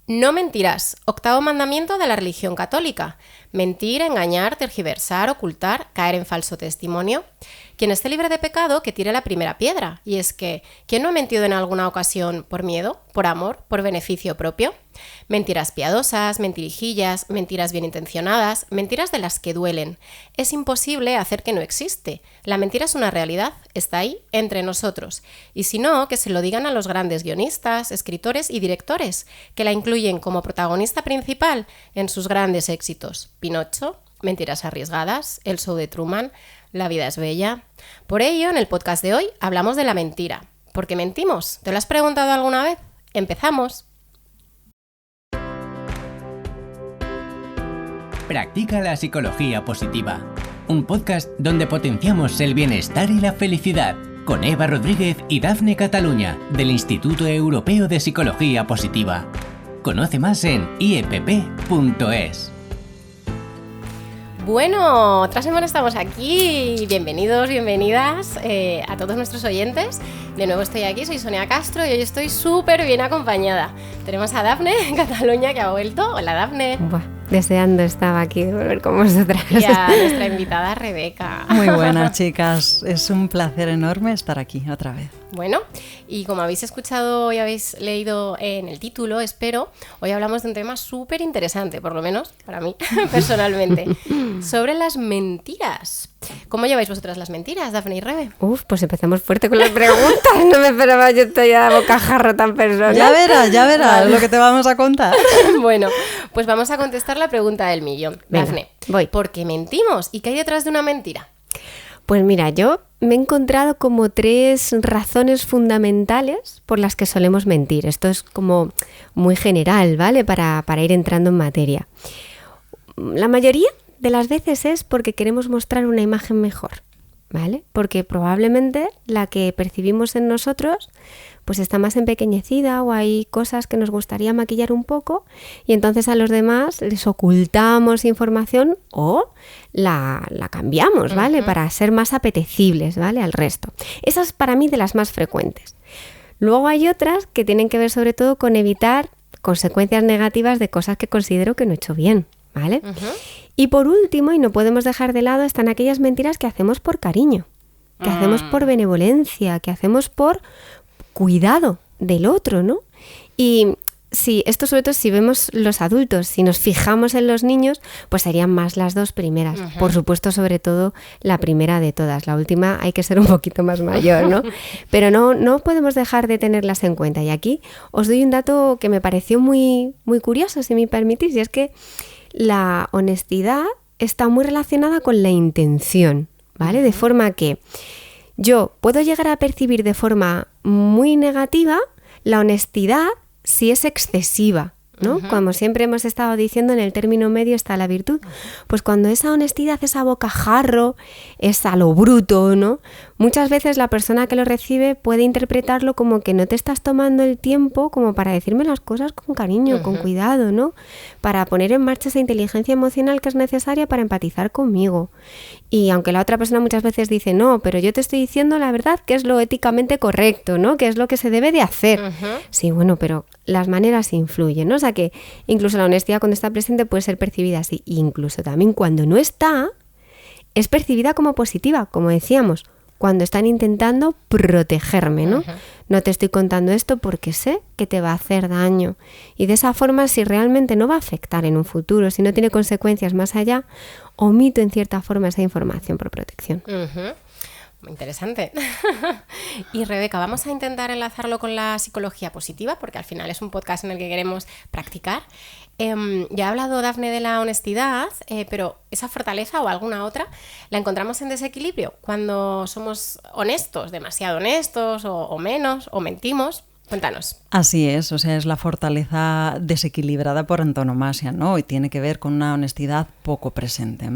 No mentirás. Octavo mandamiento de la religión católica. Mentir, engañar, tergiversar, ocultar, caer en falso testimonio. Quien esté libre de pecado, que tire la primera piedra. Y es que, ¿quién no ha mentido en alguna ocasión por miedo, por amor, por beneficio propio? Mentiras piadosas, mentirijillas, mentiras bien intencionadas, mentiras de las que duelen. Es imposible hacer que no existe. La mentira es una realidad, está ahí, entre nosotros. Y si no, que se lo digan a los grandes guionistas, escritores y directores, que la incluyen como protagonista principal en sus grandes éxitos. Pinocho, Mentiras arriesgadas, El show de Truman, La vida es bella. Por ello, en el podcast de hoy hablamos de la mentira. ¿Por qué mentimos? ¿Te lo has preguntado alguna vez? ¡Empezamos! Practica la psicología positiva, un podcast donde potenciamos el bienestar y la felicidad, con Eva Rodríguez y Dafne Cataluña, del Instituto Europeo de Psicología Positiva. Conoce más en iepp.es. Bueno, otra semana estamos aquí. Bienvenidos, bienvenidas a todos nuestros oyentes. De nuevo estoy aquí, soy Sonia Castro y hoy estoy súper bien acompañada. Tenemos a Dafne Cataluña que ha vuelto. Hola, Dafne. Buah, deseando estaba aquí de volver con vosotras. Y a nuestra invitada Rebeca. Muy buenas, chicas. Es un placer enorme estar aquí otra vez. Bueno, y como habéis escuchado y habéis leído en el título, espero, hoy hablamos de un tema súper interesante, por lo menos para mí, personalmente, sobre las mentiras. ¿Cómo lleváis vosotras las mentiras, Dafne y Rebe? Pues empezamos fuerte con las preguntas. No me esperaba yo estoy a bocajarro tan personal. Ya verás lo que te vamos a contar. Bueno, pues vamos a contestar la pregunta del millón. Venga, Dafne, voy. ¿por qué mentimos? ¿Y qué hay detrás de una mentira? Pues mira, yo me he encontrado como 3 razones fundamentales por las que solemos mentir. Esto es como muy general, ¿vale? Para ir entrando en materia. La mayoría de las veces es porque queremos mostrar una imagen mejor, ¿vale? Porque probablemente la que percibimos en nosotros pues está más empequeñecida o hay cosas que nos gustaría maquillar un poco y entonces a los demás les ocultamos información o la cambiamos, ¿vale? Para ser más apetecibles, ¿vale? Al resto. Esas para mí de las más frecuentes. Luego hay otras que tienen que ver sobre todo con evitar consecuencias negativas de cosas que considero que no he hecho bien, ¿vale? Y por último, y no podemos dejar de lado, están aquellas mentiras que hacemos por cariño, que hacemos por benevolencia, que hacemos por cuidado del otro, ¿no? Y sí, esto sobre todo si vemos los adultos, si nos fijamos en los niños, pues serían más las 2 primeras. Por supuesto, sobre todo la primera de todas. La última hay que ser un poquito más mayor, ¿no? Pero no podemos dejar de tenerlas en cuenta. Y aquí os doy un dato que me pareció muy, muy curioso, si me permitís, y es que la honestidad está muy relacionada con la intención, ¿vale? De forma que yo puedo llegar a percibir de forma muy negativa la honestidad si es excesiva, ¿no? Como siempre hemos estado diciendo, en el término medio está la virtud. Pues cuando esa honestidad es a bocajarro, es a lo bruto, ¿no? Muchas veces la persona que lo recibe puede interpretarlo como que no te estás tomando el tiempo como para decirme las cosas con cariño, con cuidado, ¿no? Para poner en marcha esa inteligencia emocional que es necesaria para empatizar conmigo. Y aunque la otra persona muchas veces dice, no, pero yo te estoy diciendo la verdad, que es lo éticamente correcto, ¿no? Que es lo que se debe de hacer. Sí, bueno, pero las maneras influyen, ¿no? O sea que incluso la honestidad cuando está presente puede ser percibida así. Incluso también cuando no está, es percibida como positiva, como decíamos, cuando están intentando protegerme, ¿no? No te estoy contando esto porque sé que te va a hacer daño. Y de esa forma, si realmente no va a afectar en un futuro, si no tiene consecuencias más allá, omito en cierta forma esa información por protección. Muy interesante. Y Rebeca, vamos a intentar enlazarlo con la psicología positiva, porque al final es un podcast en el que queremos practicar. Ya ha hablado Dafne de la honestidad, pero esa fortaleza o alguna otra la encontramos en desequilibrio cuando somos honestos, demasiado honestos o menos, o mentimos. Cuéntanos. Así es, o sea, es la fortaleza desequilibrada por antonomasia, ¿no? Y tiene que ver con una honestidad poco presente.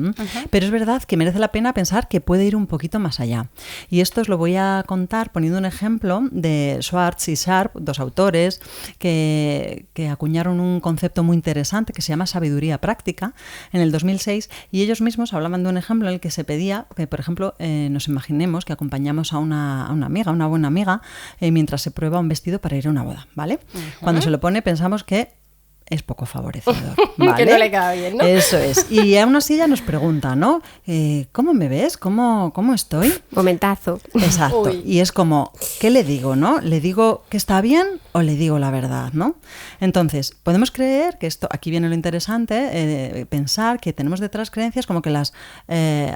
Pero es verdad que merece la pena pensar que puede ir un poquito más allá. Y esto os lo voy a contar poniendo un ejemplo de Schwartz y Sharp, 2 autores que acuñaron un concepto muy interesante que se llama sabiduría práctica en el 2006, y ellos mismos hablaban de un ejemplo en el que se pedía que, por ejemplo, nos imaginemos que acompañamos a una amiga, una buena amiga, mientras se prueba un vestido para ir a una boda, ¿vale? Cuando se lo pone pensamos que es poco favorecedor, ¿vale? Que no le queda bien, ¿no? Eso es. Y aún así ella nos pregunta, ¿no? ¿Cómo me ves? ¿Cómo estoy? Momentazo. Exacto. Uy. Y es como, ¿qué le digo, no? ¿Le digo que está bien o le digo la verdad, no? Entonces, podemos creer que esto, aquí viene lo interesante, pensar que tenemos detrás creencias como que las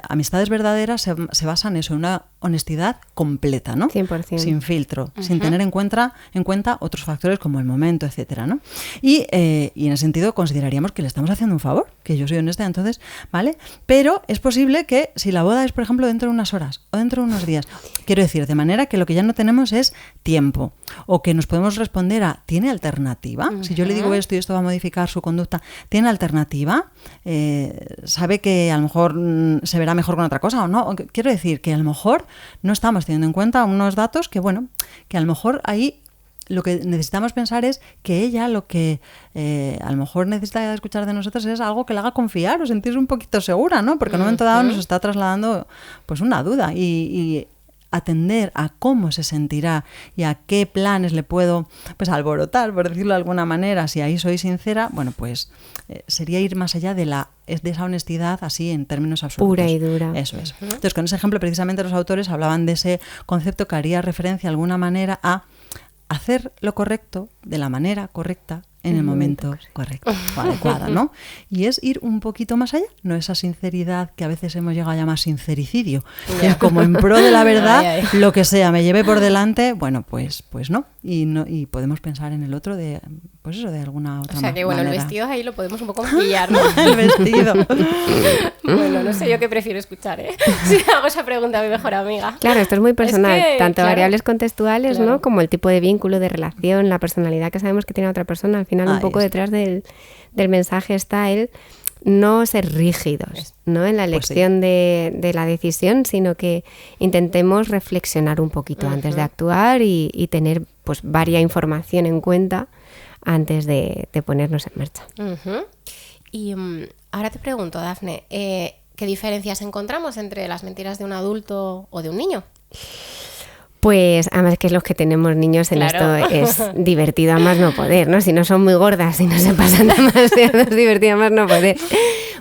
amistades verdaderas se basan eso, en una honestidad completa, ¿no? 100%. Sin filtro, sin tener en cuenta otros factores como el momento, etcétera, ¿no? Y en ese sentido consideraríamos que le estamos haciendo un favor, que yo soy honesta, entonces, ¿vale? Pero es posible que si la boda es, por ejemplo, dentro de unas horas o dentro de unos días, quiero decir, de manera que lo que ya no tenemos es tiempo, o que nos podemos responder a, ¿tiene alternativa? Si yo le digo esto y esto va a modificar su conducta, ¿tiene alternativa? ¿Sabe que a lo mejor se verá mejor con otra cosa o no? Quiero decir que a lo mejor no estamos teniendo en cuenta unos datos que, bueno, que a lo mejor ahí lo que necesitamos pensar es que ella lo que a lo mejor necesita escuchar de nosotros es algo que le haga confiar o sentirse un poquito segura, ¿no? Porque en un momento dado nos está trasladando pues una duda y atender a cómo se sentirá y a qué planes le puedo pues alborotar, por decirlo de alguna manera, si ahí soy sincera, bueno, pues sería ir más allá de esa honestidad así en términos absolutos. Pura y dura. Eso es. Entonces, con ese ejemplo, precisamente los autores hablaban de ese concepto que haría referencia de alguna manera a hacer lo correcto de la manera correcta en el momento correcto o adecuado, ¿no? Y es ir un poquito más allá, no esa sinceridad que a veces hemos llegado a llamar sincericidio, que es como en pro de la verdad, lo que sea, me lleve por delante, bueno, pues no, y podemos pensar en el otro de, pues eso, de alguna otra manera. O sea que bueno, el vestido ahí lo podemos un poco pillar, ¿no? El vestido. Bueno, no sé yo qué prefiero escuchar, ¿eh? Si hago esa pregunta a mi mejor amiga. Claro, esto es muy personal, Es que, tanto claro, variables contextuales, claro. ¿no? Como el tipo de vínculo, de relación, la personalidad que sabemos que tiene otra persona. Al final, un Ahí poco está. detrás del mensaje está el no ser rígidos, ¿no? En la elección de la decisión, sino que intentemos reflexionar un poquito antes de actuar y tener pues varia información en cuenta antes de ponernos en marcha. Ujú. Y ahora te pregunto, Dafne, ¿qué diferencias encontramos entre las mentiras de un adulto o de un niño? Pues además que los que tenemos niños en Claro. esto es divertido a más no poder, ¿no? Si no son muy gordas y no se pasan demasiado, es divertido a más no poder.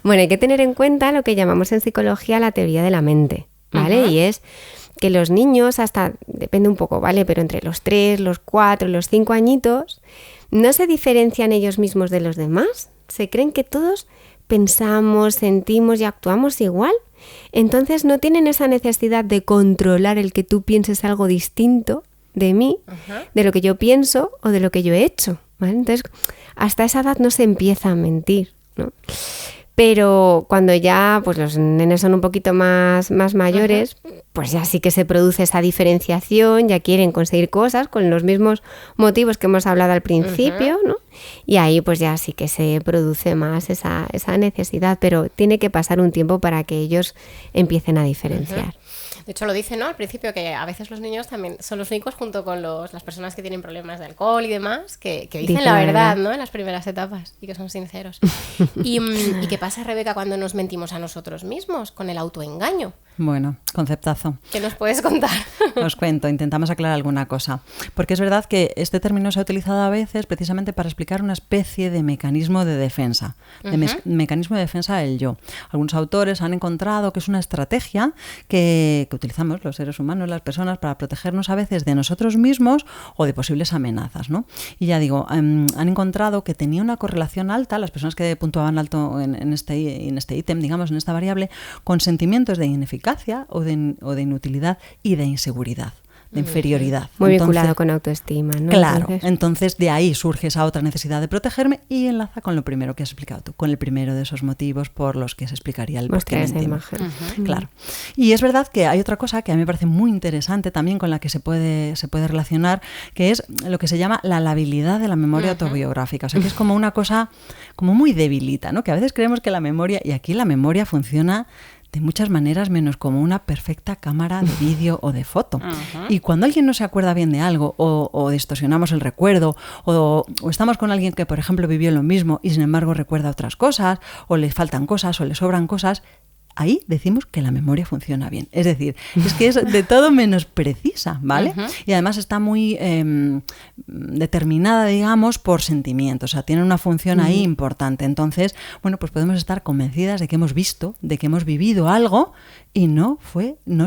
Bueno, hay que tener en cuenta lo que llamamos en psicología la teoría de la mente, ¿vale? Ajá. Y es que los niños hasta, depende un poco, ¿vale? Pero entre los 3, los 4 y los 5 añitos, no se diferencian ellos mismos de los demás. Se creen que todos pensamos, sentimos y actuamos igual. Entonces no tienen esa necesidad de controlar el que tú pienses algo distinto de mí, de lo que yo pienso o de lo que yo he hecho, ¿vale? Entonces, hasta esa edad no se empieza a mentir, ¿no? Pero cuando ya pues los nenes son un poquito más mayores, pues ya sí que se produce esa diferenciación, ya quieren conseguir cosas con los mismos motivos que hemos hablado al principio, ¿no? Y ahí pues ya sí que se produce más esa necesidad, pero tiene que pasar un tiempo para que ellos empiecen a diferenciar. De hecho, lo dice, ¿no? Al principio, que a veces los niños también son los únicos, junto con las personas que tienen problemas de alcohol y demás, que dicen la verdad, ¿no? En las primeras etapas y que son sinceros. ¿Y qué pasa, Rebeca, cuando nos mentimos a nosotros mismos con el autoengaño? Bueno, conceptazo. ¿Qué nos puedes contar? Os cuento, intentamos aclarar alguna cosa. Porque es verdad que este término se ha utilizado a veces precisamente para explicar una especie de mecanismo de defensa, mecanismo de defensa del yo. Algunos autores han encontrado que es una estrategia que utilizamos los seres humanos, las personas, para protegernos a veces de nosotros mismos o de posibles amenazas, ¿no? Y ya digo, han encontrado que tenía una correlación alta, las personas que puntuaban alto en este ítem, digamos, en esta variable, con sentimientos de ineficacia o de inutilidad y de inseguridad, de inferioridad. Muy vinculado con autoestima, ¿no? Claro, entonces de ahí surge esa otra necesidad de protegerme y enlaza con lo primero que has explicado tú, con el primero de esos motivos por los que se explicaría el por qué Mostrar esa mentimos. imagen. Claro. Y es verdad que hay otra cosa que a mí me parece muy interesante también con la que se puede relacionar, que es lo que se llama la labilidad de la memoria autobiográfica. O sea, que es como una cosa como muy debilita, ¿no? Que a veces creemos que la memoria, y aquí la memoria funciona de muchas maneras menos como una perfecta cámara de vídeo o de foto. Y cuando alguien no se acuerda bien de algo o distorsionamos el recuerdo o estamos con alguien que, por ejemplo, vivió lo mismo y sin embargo recuerda otras cosas o le faltan cosas o le sobran cosas, ahí decimos que la memoria funciona bien. Es decir, es que es de todo menos precisa, ¿vale? Y además está muy determinada, digamos, por sentimientos. O sea, tiene una función ahí importante. Entonces, bueno, pues podemos estar convencidas de que hemos visto, de que hemos vivido algo y no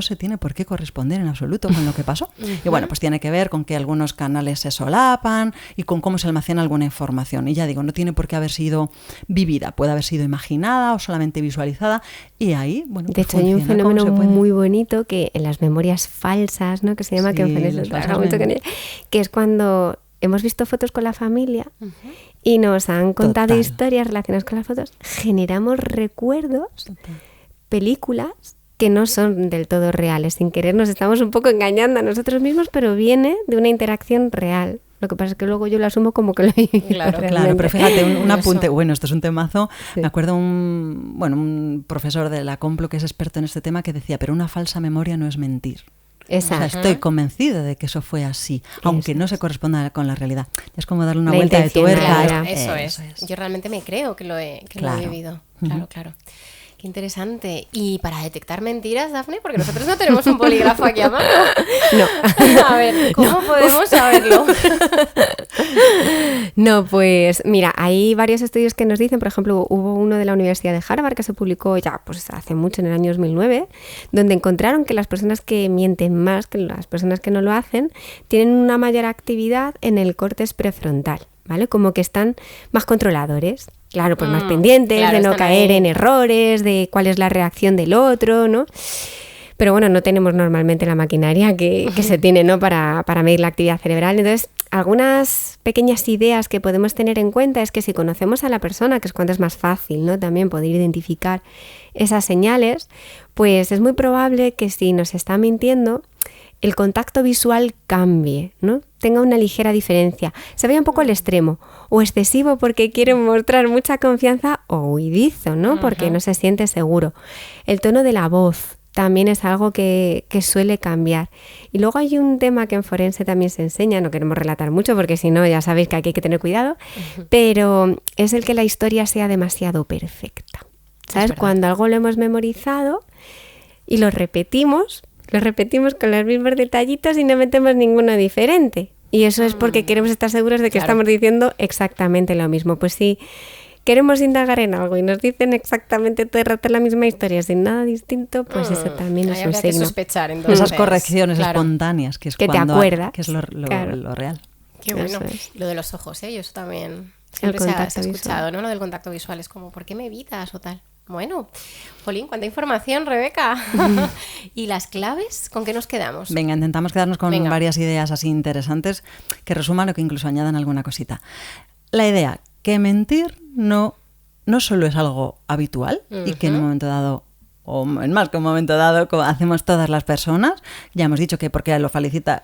se tiene por qué corresponder en absoluto con lo que pasó. Y bueno, pues tiene que ver con que algunos canales se solapan y con cómo se almacena alguna información. Y ya digo, no tiene por qué haber sido vivida, puede haber sido imaginada o solamente visualizada. Y ahí, bueno, de hecho, hay un fenómeno muy bonito que en las memorias falsas, ¿no? Que se llama, que en Fenés los trabaja mucho con ella, que es cuando hemos visto fotos con la familia y nos han contado historias relacionadas con las fotos, generamos recuerdos, películas que no son del todo reales. Sin querer nos estamos un poco engañando a nosotros mismos, pero viene de una interacción real. Lo que pasa es que luego yo lo asumo como que lo he vivido. Claro, pero fíjate, un apunte, bueno, esto es un temazo. Sí. Me acuerdo un profesor de la Complu que es experto en este tema que decía, pero una falsa memoria no es mentir. Exacto. O sea, estoy convencida de que eso fue así, aunque no se corresponda con la realidad. Es como darle una vuelta de tuerca. Eso es. Yo realmente me creo que lo he vivido. Claro. Qué interesante. Y para detectar mentiras, Dafne, porque nosotros no tenemos un polígrafo aquí a mano. No. A ver, ¿cómo podemos saberlo? No, pues mira, hay varios estudios que nos dicen, por ejemplo, hubo uno de la Universidad de Harvard que se publicó ya pues hace mucho, en el año 2009, donde encontraron que las personas que mienten más que las personas que no lo hacen tienen una mayor actividad en el córtex prefrontal, ¿vale? Como que están más controladores. Claro, pues más pendientes de no caer en errores, de cuál es la reacción del otro, ¿no? Pero bueno, no tenemos normalmente la maquinaria que se tiene, ¿no? para medir la actividad cerebral. Entonces, algunas pequeñas ideas que podemos tener en cuenta es que si conocemos a la persona, que es cuando es más fácil, ¿no? También poder identificar esas señales, pues es muy probable que si nos está mintiendo, el contacto visual cambie, ¿no? Tenga una ligera diferencia, se vaya un poco al extremo, o excesivo porque quiere mostrar mucha confianza, o huidizo, ¿no? Porque no se siente seguro. El tono de la voz también es algo que suele cambiar. Y luego hay un tema que en forense también se enseña, no queremos relatar mucho porque si no ya sabéis que aquí hay que tener cuidado, pero es el que la historia sea demasiado perfecta. ¿Sabes? Cuando algo lo hemos memorizado y lo repetimos con los mismos detallitos y no metemos ninguno diferente. Y eso es porque queremos estar seguros de que estamos diciendo exactamente lo mismo. Pues si queremos indagar en algo y nos dicen exactamente todo el rato la misma historia sin nada distinto, pues eso también es un signo. Que sospechar, entonces. Esas correcciones espontáneas, que es que cuando te acuerdas, que es lo real. Qué bueno. Lo de los ojos, yo eso también siempre se ha escuchado, ¿no? Lo del contacto visual es como, ¿por qué me evitas o tal? Bueno, jolín, cuánta información, Rebeca. ¿Y las claves? ¿Con qué nos quedamos? Venga, intentamos quedarnos con varias ideas así interesantes que resuman o que incluso añadan alguna cosita. La idea, que mentir no solo es algo habitual y que en un momento dado, o en más que un momento dado, como hacemos todas las personas, ya hemos dicho que porque lo facilita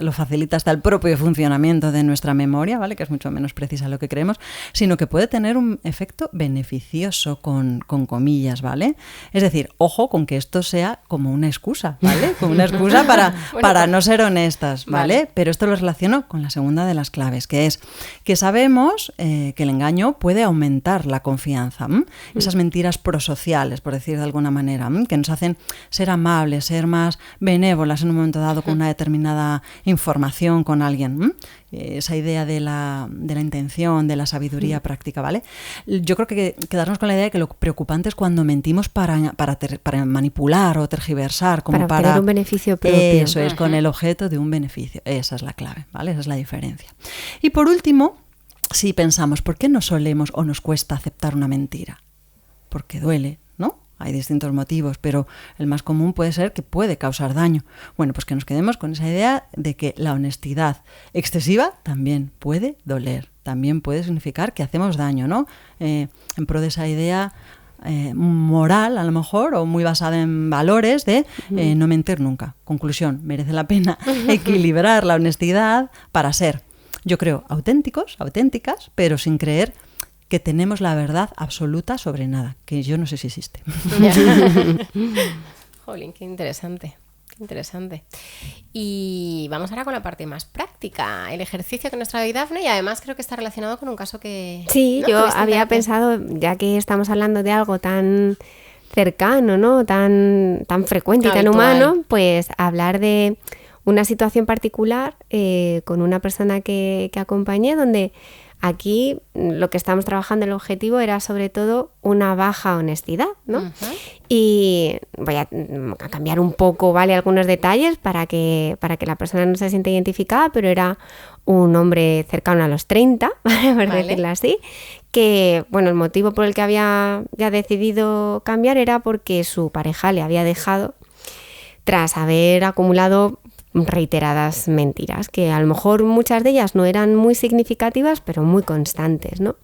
hasta el propio funcionamiento de nuestra memoria, ¿vale? Que es mucho menos precisa lo que creemos, sino que puede tener un efecto beneficioso con comillas, ¿vale? Es decir, ojo con que esto sea como una excusa, ¿vale? Como una excusa para no ser honestas, ¿vale? Pero esto lo relaciono con la segunda de las claves, que es que sabemos que el engaño puede aumentar la confianza, esas mentiras prosociales, por decir de alguna manera, que nos hacen ser amables, ser más benévolas en un momento dado con una determinada información con alguien. Esa idea de la intención, de la sabiduría práctica, ¿vale? Yo creo que quedarnos con la idea de que lo preocupante es cuando mentimos para manipular o tergiversar, como para obtener un beneficio propio. Eso es, con el objeto de un beneficio. Esa es la clave, ¿vale? Esa es la diferencia. Y por último, si pensamos, ¿por qué no solemos o nos cuesta aceptar una mentira? Porque duele, ¿no? Hay distintos motivos, pero el más común puede ser que puede causar daño. Bueno, pues que nos quedemos con esa idea de que la honestidad excesiva también puede doler, también puede significar que hacemos daño, ¿no? En pro de esa idea moral, a lo mejor, o muy basada en valores de no mentir nunca. Conclusión, merece la pena equilibrar la honestidad para ser, yo creo, auténticas, pero sin creer que tenemos la verdad absoluta sobre nada, que yo no sé si existe. Jolín, qué interesante. Y vamos ahora con la parte más práctica, el ejercicio que nos trae Dafne, y además creo que está relacionado con un caso que... Sí, ¿no? Yo había pensado, ya que estamos hablando de algo tan cercano, ¿no? Tan frecuente y tan humano, pues hablar de una situación particular con una persona que acompañé, donde aquí lo que estábamos trabajando, el objetivo era sobre todo una baja honestidad, ¿no? Uh-huh. Y voy a cambiar un poco, ¿vale? Algunos detalles para que la persona no se sienta identificada, pero era un hombre cercano a los 30, ¿vale? Por decirlo así, que, bueno, el motivo por el que había ya decidido cambiar era porque su pareja le había dejado tras haber acumulado reiteradas mentiras, que a lo mejor muchas de ellas no eran muy significativas, pero muy constantes, ¿no?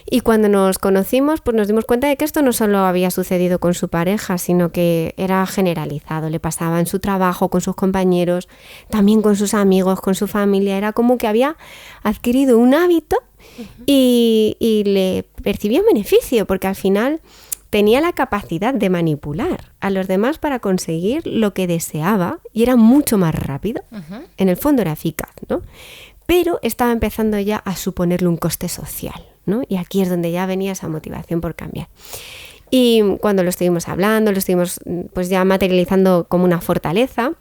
Y cuando nos conocimos, pues nos dimos cuenta de que esto no solo había sucedido con su pareja, sino que era generalizado, le pasaba en su trabajo, con sus compañeros, también con sus amigos, con su familia, era como que había adquirido un hábito y le percibía un beneficio, porque al final tenía la capacidad de manipular a los demás para conseguir lo que deseaba y era mucho más rápido. Uh-huh. En el fondo era eficaz, ¿no? Pero estaba empezando ya a suponerle un coste social, ¿no? Y aquí es donde ya venía esa motivación por cambiar. Y cuando lo estuvimos hablando, lo estuvimos pues ya materializando como una fortaleza.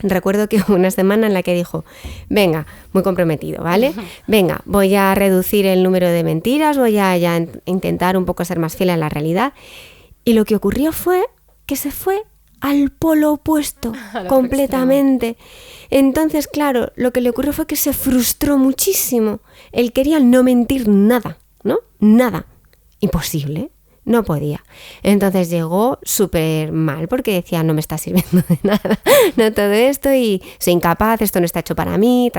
Recuerdo que hubo una semana en la que dijo, venga, muy comprometido, ¿vale? Venga, voy a reducir el número de mentiras, voy a ya intentar un poco ser más fiel a la realidad. Y lo que ocurrió fue que se fue al polo opuesto, completamente. Entonces, claro, lo que le ocurrió fue que se frustró muchísimo. Él quería no mentir nada, ¿no? Nada. Imposible. No podía. Entonces llegó súper mal porque decía, no me está sirviendo de nada, no todo esto y soy incapaz, esto no está hecho para mí,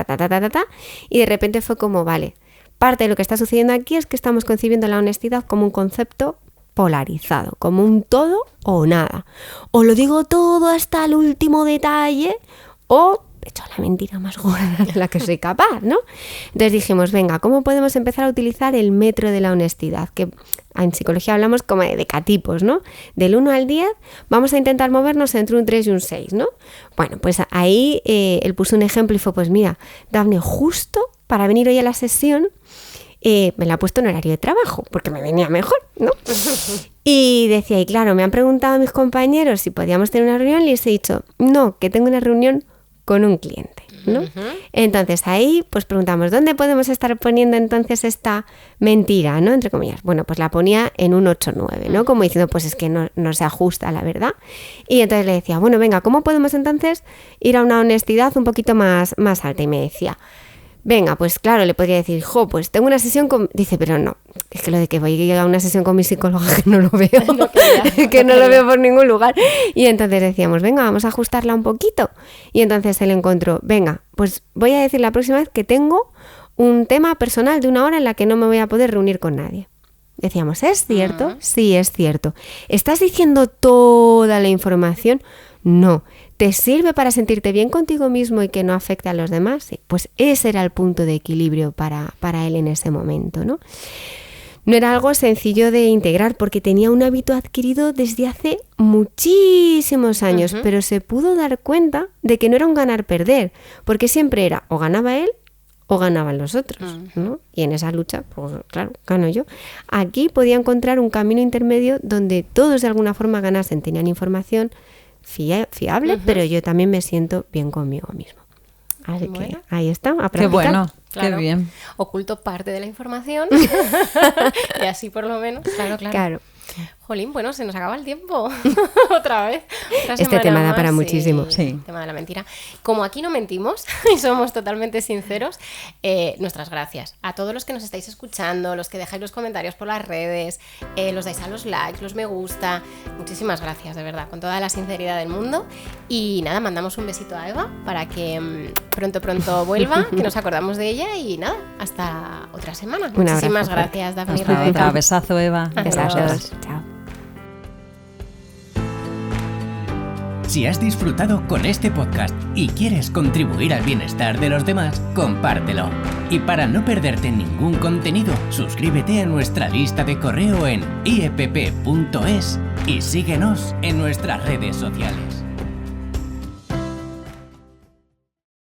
Y de repente fue como, vale, parte de lo que está sucediendo aquí es que estamos concibiendo la honestidad como un concepto polarizado, como un todo o nada. O lo digo todo hasta el último detalle o he hecho la mentira más gorda de la que soy capaz, ¿no? Entonces dijimos, venga, ¿cómo podemos empezar a utilizar el metro de la honestidad? Que en psicología hablamos como de decatipos, ¿no? Del 1 al 10 vamos a intentar movernos entre un 3 y un 6, ¿no? Bueno, pues ahí él puso un ejemplo y fue, pues mira, Dafne, justo para venir hoy a la sesión me la ha puesto en horario de trabajo, porque me venía mejor, ¿no? Y decía, y claro, me han preguntado mis compañeros si podíamos tener una reunión y les he dicho, no, que tengo una reunión con un cliente, ¿no? Uh-huh. Entonces ahí pues preguntamos, ¿dónde podemos estar poniendo entonces esta mentira, ¿no? Entre comillas. Bueno, pues la ponía en un 8-9, ¿no? Como diciendo, pues es que no se ajusta a la verdad. Y entonces le decía, bueno, venga, ¿cómo podemos entonces ir a una honestidad un poquito más alta? Y me decía, venga, pues claro, le podría decir, pues tengo una sesión con... Dice, pero no, es que lo de que voy a una sesión con mi psicóloga que no lo veo, no lo veo por ningún lugar. Y entonces decíamos, venga, vamos a ajustarla un poquito. Y entonces él encontró, venga, pues voy a decir la próxima vez que tengo un tema personal de 1 hora en la que no me voy a poder reunir con nadie. Decíamos, ¿es cierto? Uh-huh. Sí, es cierto. ¿Estás diciendo toda la información? No. ¿Te sirve para sentirte bien contigo mismo y que no afecte a los demás? Sí. Pues ese era el punto de equilibrio para él en ese momento, ¿no? No era algo sencillo de integrar porque tenía un hábito adquirido desde hace muchísimos años, uh-huh. Pero se pudo dar cuenta de que no era un ganar-perder, porque siempre era o ganaba él o ganaban los otros, ¿no? Y en esa lucha, pues claro, gano yo. Aquí podía encontrar un camino intermedio donde todos de alguna forma ganasen, tenían información fiable, uh-huh. Pero yo también me siento bien conmigo mismo. Así que ahí está, a practicar. Qué bueno, claro. Qué bien. Oculto parte de la información y así por lo menos, claro. Jolín, bueno, se nos acaba el tiempo. Otra vez. Este tema da para muchísimo. Sí. El tema de la mentira. Como aquí no mentimos y somos totalmente sinceros, nuestras gracias a todos los que nos estáis escuchando, los que dejáis los comentarios por las redes, los dais a los likes, los me gusta. Muchísimas gracias, de verdad, con toda la sinceridad del mundo. Y nada, mandamos un besito a Eva para que pronto vuelva, que nos acordamos de ella y nada, hasta otra semana. Muchísimas gracias, Dafne y Rebeca. Besazo, Eva. Besazos. Chao. Si has disfrutado con este podcast y quieres contribuir al bienestar de los demás, compártelo. Y para no perderte ningún contenido, suscríbete a nuestra lista de correo en iepp.es y síguenos en nuestras redes sociales.